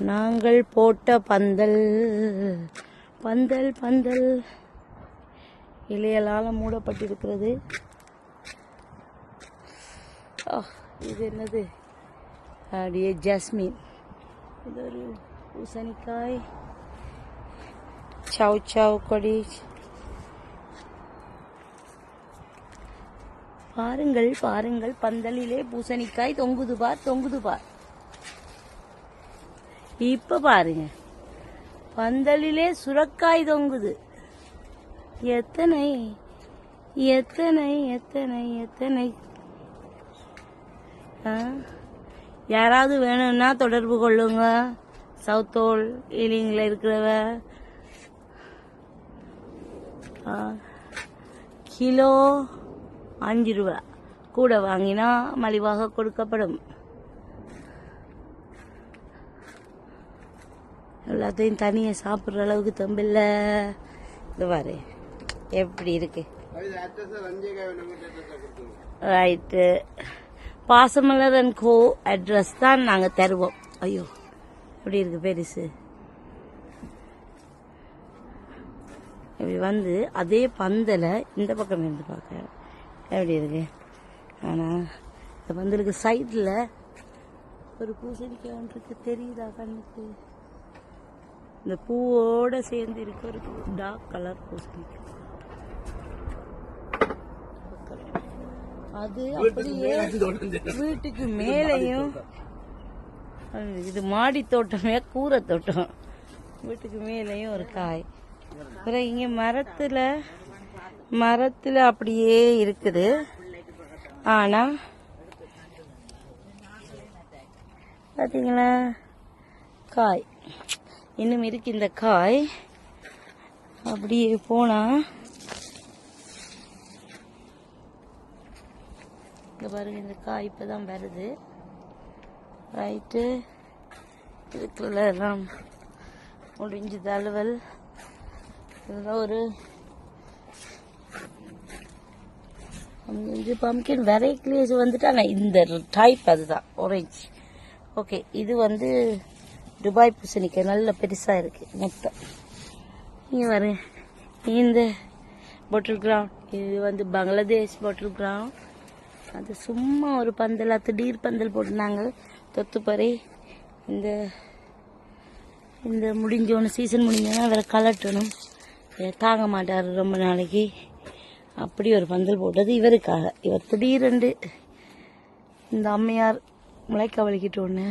நாங்கள் போட்ட பந்தல் பந்தல் பந்தல் இலையலால் மூடப்பட்டிருக்கிறது. இது என்னது? அப்படியே ஜாஸ்மின். இது ஒரு பூசணிக்காய், சவ் சவ் கொடி. பாருங்கள் பாருங்கள், பந்தலிலே பூசணிக்காய் தொங்குது பார், தொங்குது பார். இப்ப பாருங்க, பந்தலிலே சுரக்காய் தொங்குது. எத்தனை எத்தனை எத்தனை எத்தனை. யாராவது வேணும்னா தொடர்பு கொள்ளுங்க. சவுத்தோல் ஈலிங்கில் இருக்கிறவ. கிலோ 5 ரூபா. கூட வாங்கினா மலிவாக கொடுக்கப்படும். எல்லாத்தையும் தனியாக சாப்பிட்ற அளவுக்கு தம்பில்ல. இது பாரு எப்படி இருக்கு. Right. Pasamalar and co address தான் நாங்கள் தருவோம். ஐயோ எப்படி இருக்கு பெருசு. இப்படி வந்து அதே பந்தலை இந்த பக்கம் இருந்து பார்க்க எப்படி இருக்கு. ஆனால் இந்த பந்தலுக்கு சைடில் ஒரு பூசணிக்காய் ஒன்று இருக்கு, தெரியுதா கண்ணுக்கு? இந்த பூவோட சேர்ந்து இருக்க ஒரு டார்க் கலர் பூசணிக்காய். அது அப்படியே வீட்டுக்கு மேலையும். இது மாடி தோட்டமே, கூரை தோட்டம். வீட்டுக்கு மேலையும் ஒரு காய். அப்புறம் இங்க மரத்துல அப்படியே இருக்குது. ஆனா பாத்தீங்களா, காய் இன்னும் இருக்கு. இந்த காய் அப்படியே போனா இங்க பாருங்க, இந்த காய் இப்பதான் வருது. ரைட்டு. இதுக்குள்ள எல்லாம் முடிஞ்சு தழுவல். இதெல்லாம் ஒரு பம்கின் வெரைட்டிஸ் வந்துட்டு. ஆனால் இந்த டைப் அதுதான் ஆரஞ்சு. ஓகே, இது வந்து துபாய் பூசணிக்காய், நல்ல பெருசாக இருக்கு மொத்தம். இங்கே பாருங்க, இந்த பாட்டில் கிரவுண்ட், இது வந்து பங்களாதேஷ் பாட்டில் கிரவுண்ட். அது சும்மா ஒரு பந்தல், திடீர் பந்தல் போட்டுனாங்க தொத்துப்பறை. இந்த முடிஞ்சோன்னு சீசன் முடிஞ்சோன்னா வேற கலட்டணும், தாங்க மாட்டார் ரொம்ப நாளைக்கு. அப்படி ஒரு பந்தல் போட்டது இவருக்காக. இவர் திடீரென்று இந்த அம்மையார் முளைக்க வலிக்கிட்டோன்னு